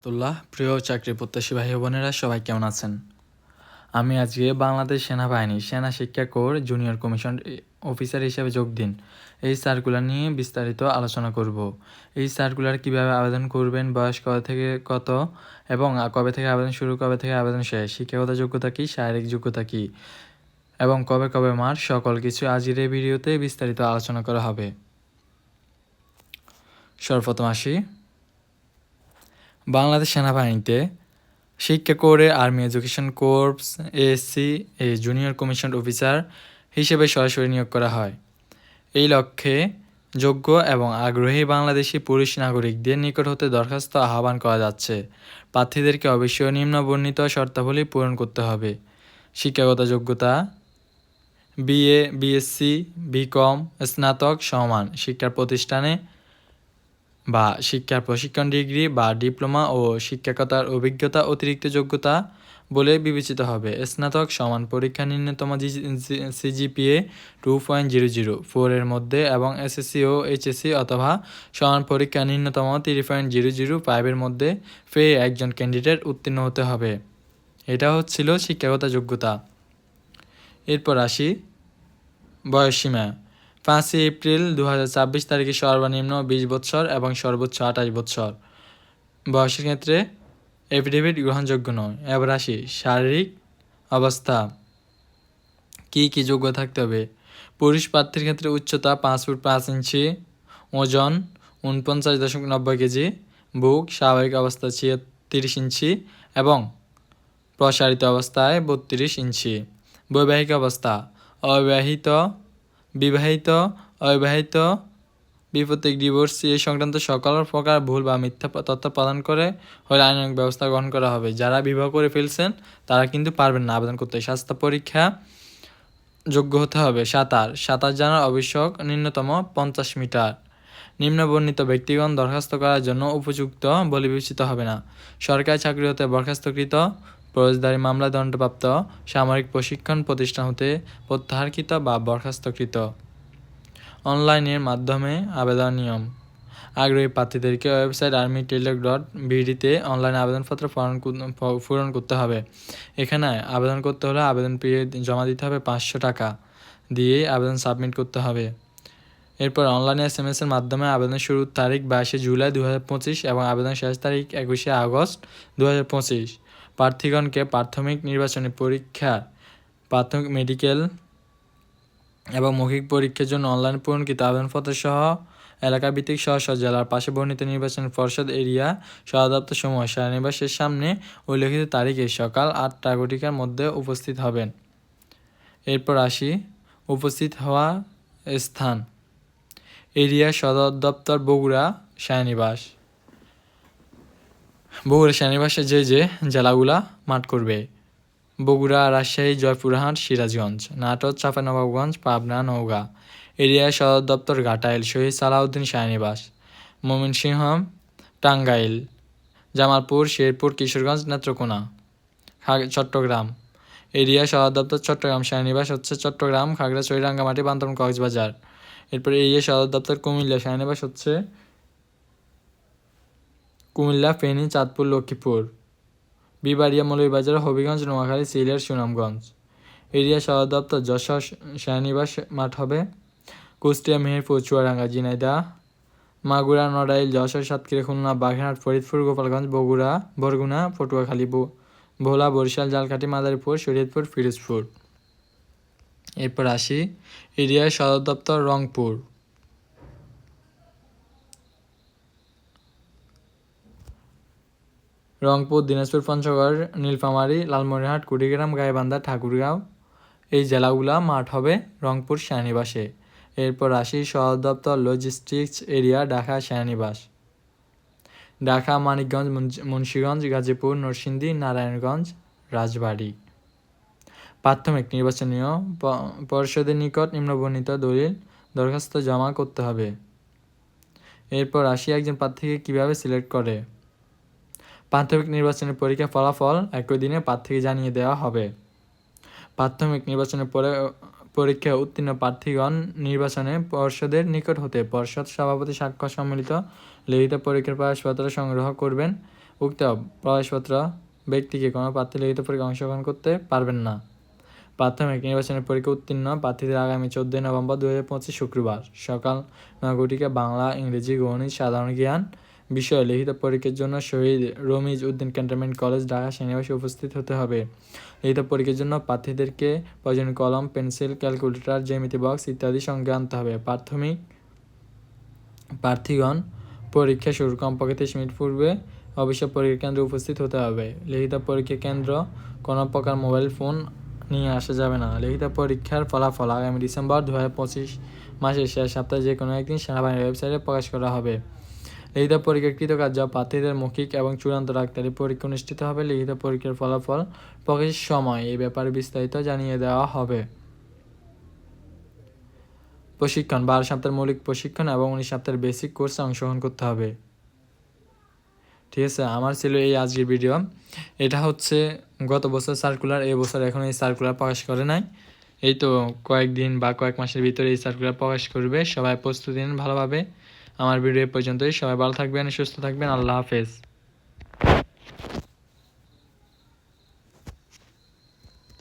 রহমতুল্লাহ। প্রিয় চাকরি প্রত্যাশী ভাই বোনেরা সবাই কেমন আছেন? আমি আজকে বাংলাদেশ সেনাবাহিনী সেনা শিক্ষা কোর জুনিয়র কমিশন অফিসার হিসেবে যোগ দিন এই সার্কুলার নিয়ে বিস্তারিত আলোচনা করব। এই সার্কুলার কিভাবে আবেদন করবেন, বয়স কবে থেকে কত এবং কবে থেকে আবেদন শুরু, কবে থেকে আবেদন শেষ, শিক্ষাগত যোগ্যতা কী, শারীরিক যোগ্যতা কী এবং কবে কবে মাঠ, সকল কিছু আজকের এই ভিডিওতে বিস্তারিত আলোচনা করা হবে। সর্বপ্রথম আসি বাংলাদেশ সেনাবাহিনীতে শিক্ষা কোরে army education corps ASC junior commission officer হিসেবে সরাসরি নিয়োগ করা হয়। এই লক্ষ্যে যোগ্য এবং আগ্রহী বাংলাদেশি পুরুষ নাগরিকদের নিকট হতে দরখাস্ত আহ্বান করা যাচ্ছে। প্রার্থীদেরকে অবশ্যই নিম্ন বর্ণিত শর্তাবলী পূরণ করতে হবে। শিক্ষাগত যোগ্যতা বিএ, বিএসসি, বিকম, স্নাতক সমান শিক্ষার প্রতিষ্ঠানে বা শিক্ষার প্রশিক্ষণ ডিগ্রি বা ডিপ্লোমা ও শিক্ষকতার অভিজ্ঞতা অতিরিক্ত যোগ্যতা বলে বিবেচিত হবে। স্নাতক সমান পরীক্ষা ন্যূনতম সিজিপিএ 2.004 এর মধ্যে এবং এসএসসি ও এইচএসসি অথবা সমান পরীক্ষা ন্যূনতম 3.005 এর মধ্যে পেয়ে একজন ক্যান্ডিডেট উত্তীর্ণ হতে হবে। এটা হচ্ছিল শিক্ষাগত যোগ্যতা। এরপর আসি বয়সসীমা। 5 এপ্রিল 2024 তারিখে সর্বনিম্ন 20 বছর এবং সর্বোচ্চ 28 বছর। বয়সের ক্ষেত্রে এফিডেভিট গ্রহণযোগ্য নয়। এবার আসি শারীরিক অবস্থা। কী কী যোগ্যতা থাকতে হবে? পুরুষ প্রার্থীর ক্ষেত্রে উচ্চতা 5 ফুট 5 ইঞ্চি, ওজন 49.90 কেজি, বুক স্বাভাবিক অবস্থা 36 ইঞ্চি এবং প্রসারিত অবস্থায় 32 ইঞ্চি। বৈবাহিক অবস্থা অবিবাহিত, বিবাহিত, অবিবাহিত, বিপত্তিক, ডিভোর্সি এই সংক্রান্ত সকল প্রকার ভুল বা মিথ্যা তথ্য প্রদান করে হলে আইনানুগ ব্যবস্থা গ্রহণ করা হবে। যারা বিবাহ করে ফেলছেন তারা কিন্তু পারবেন না আবেদন করতে। স্বাস্থ্য পরীক্ষা যোগ্য হতে হবে। সাঁতার জানার আবশ্যক ন্যূনতম 50 মিটার। নিম্নবর্ণিত ব্যক্তিগণ দরখাস্ত করার জন্য উপযুক্ত বলে বিবেচিত হবে না। সরকারি চাকরি হতে বরখাস্তকৃত, ফৌজদারি মামলা দণ্ডপ্রাপ্ত, সামরিক প্রশিক্ষণ প্রতিষ্ঠান হতে প্রত্যাহারকৃত বা বরখাস্তকৃত। অনলাইনের মাধ্যমে আবেদন নিয়ম। আগ্রহী প্রার্থীদেরকে ওয়েবসাইট army.tele.bd-তে অনলাইন আবেদনপত্র পূরণ করতে হবে। এখানে আবেদন করতে হলে আবেদন ফি জমা দিতে হবে 500 টাকা দিয়ে আবেদন সাবমিট করতে হবে। এরপর অনলাইনে SMS এর মাধ্যমে আবেদন শুরুর তারিখ 22 জুলাই 2025 এবং আবেদন শেষ তারিখ 21 আগস্ট 2025। প্রার্থীগণকে প্রাথমিক নির্বাচনী পরীক্ষা, প্রাথমিক মেডিকেল এবং মৌখিক পরীক্ষার জন্য অনলাইন পূরণকৃত আবেদনপত্র সহ এলাকাভিত্তিক স্ব জেলার পাশে বর্ণিত নির্বাচন পরিষদ এরিয়া সদর দপ্তর সমূহ সেনানিবাসের সামনে উল্লেখিত তারিখে সকাল 8টা ঘটিকার মধ্যে উপস্থিত হবেন। এরপর আসি উপস্থিত হওয়া স্থান। এরিয়া সদর দপ্তর বগুড়া সেনানিবাস। বগুড়া সেনানিবাসে যে জেলাগুলা মাঠ করবে: বগুড়া, রাজশাহী, জয়পুরহাট, সিরাজগঞ্জ, নাটোর, চাঁপাইনবাবগঞ্জ, পাবনা, নওগাঁ। এরিয়া সদর দপ্তর ঘাটাইল শহীদ সালাউদ্দিন সেনানিবাস। ময়মনসিংহ, টাঙ্গাইল, জামালপুর, শেরপুর, কিশোরগঞ্জ, নেত্রকোনা। চট্টগ্রাম এরিয়া সদর দপ্তর চট্টগ্রাম সেনানিবাস হচ্ছে চট্টগ্রাম, খাগড়াছড়ি, রাঙ্গামাটি, বান্দরবান, কক্সবাজার। এরপরে এরিয়া সদর দপ্তর কুমিল্লা সেনানিবাস হচ্ছে কুমিল্লা, ফেনী, চাঁদপুর, লক্ষ্মীপুর। বিবাড়িয়া, মৌলভীবাজার, হবিগঞ্জ, নোয়াখালী, সিলেট, সুনামগঞ্জ। এরিয়া সদর দপ্তর যশোর সেনানিবাস মাঠ হবে কুষ্টিয়া, মেহেরপুর, চুয়াডাঙ্গা, ঝিনাইদহ, মাগুরা, নড়াইল, যশোর, সাতক্ষীরা, খুলনা, বাগেরহাট, ফরিদপুর, গোপালগঞ্জ, বরগুনা, পটুয়াখালী, ভোলা, বরিশাল, ঝালকাঠি, মাদারীপুর, শরীয়তপুর, ফিরোজপুর। এরপর আসি এরিয়া সদর দপ্তর রংপুর। রংপুর, দিনাজপুর, পঞ্চগড়, নীলফামারী, লালমনিরহাট, কুড়িগ্রাম, গাইবান্ধা, ঠাকুরগাঁও এই জেলাগুলা মাঠ হবে রংপুর সেনানিবাসে। এরপর আসি সদর দপ্তর লজিস্টিক্স এরিয়া ঢাকা সেনানিবাস। ঢাকা, মানিকগঞ্জ, মুন্সিগঞ্জ, গাজীপুর, নরসিংদী, নারায়ণগঞ্জ, রাজবাড়ী। প্রাথমিক নির্বাচনীয় পরিষদের নিকট নিম্নবর্ণিত দলিল দরখাস্ত জমা করতে হবে। এরপর আসি একজন প্রার্থীকে কীভাবে সিলেক্ট করে। প্রাথমিক নির্বাচনের পরীক্ষার ফলাফল একই দিনে প্রার্থীকে জানিয়ে দেওয়া হবে। প্রাথমিক নির্বাচনের পরীক্ষায় উত্তীর্ণ প্রার্থীগণ নির্বাচনে পর্ষদের নিকট হতে পর্ষদ সভাপতি স্বাক্ষর সম্মিলিত লিখিত পরীক্ষার প্রবেশপত্র সংগ্রহ করবেন। উক্ত প্রবেশপত্র ব্যক্তিকে কোনো প্রার্থী লিখিত পরীক্ষায় অংশগ্রহণ করতে পারবেন না। প্রাথমিক নির্বাচনের পরীক্ষা উত্তীর্ণ প্রার্থীদের আগামী 14 নভেম্বর 2025 শুক্রবার সকাল 9 বাংলা, ইংরেজি, গণিত, সাধারণ জ্ঞান বিষয়ে লিখিত পরীক্ষার জন্য শহীদ রমিজ উদ্দিন ক্যান্টনমেন্ট কলেজ, ঢাকা সেনানিবাসে উপস্থিত হতে হবে। লিখিত পরীক্ষার জন্য প্রার্থীদেরকে প্রয়োজনীয় কলম, পেন্সিল, ক্যালকুলেটর, জ্যামিতি বক্স ইত্যাদি সঙ্গে আনতে হবে। প্রার্থীগণ পরীক্ষা শুরুর কমপক্ষে 30 মিনিট পূর্বে অবশ্যই পরীক্ষা কেন্দ্রে উপস্থিত হতে হবে। লিখিত পরীক্ষা কেন্দ্র কোনো প্রকার মোবাইল ফোন নিয়ে আসা যাবে না। লিখিত পরীক্ষার ফলাফল আগামী ডিসেম্বর 2025 মাসের শেষ সপ্তাহে যে কোনো একদিন সেনাবাহিনীর ওয়েবসাইটে প্রকাশ করা হবে। লিখিত পরীক্ষার কৃতকার্য প্রার্থীদের মৌখিক এবং চূড়ান্ত ডাক্তারি পরীক্ষা অনুষ্ঠিত হবে। লিখিত পরীক্ষার ফলাফল প্রকাশের সময় এই ব্যাপারে বিস্তারিত জানিয়ে দেওয়া হবে। প্রশিক্ষণ 12 সপ্তাহের মৌলিক প্রশিক্ষণ এবং 19 সপ্তাহের বেসিক কোর্সে অংশগ্রহণ করতে হবে। ঠিক আছে, আমার ছিল এই আজকের ভিডিও। এটা হচ্ছে গত বছর সার্কুলার, এই বছর এখন এই সার্কুলার প্রকাশ করে নাই। এই তো কয়েকদিন বা কয়েক মাসের ভিতরে এই সার্কুলার প্রকাশ করবে। সবাই প্রস্তুতি নিন ভালোভাবে। আমার ভিডিও পর্যন্তই। সবাই ভালো থাকবেন, সুস্থ থাকবেন। আল্লাহ হাফেজ।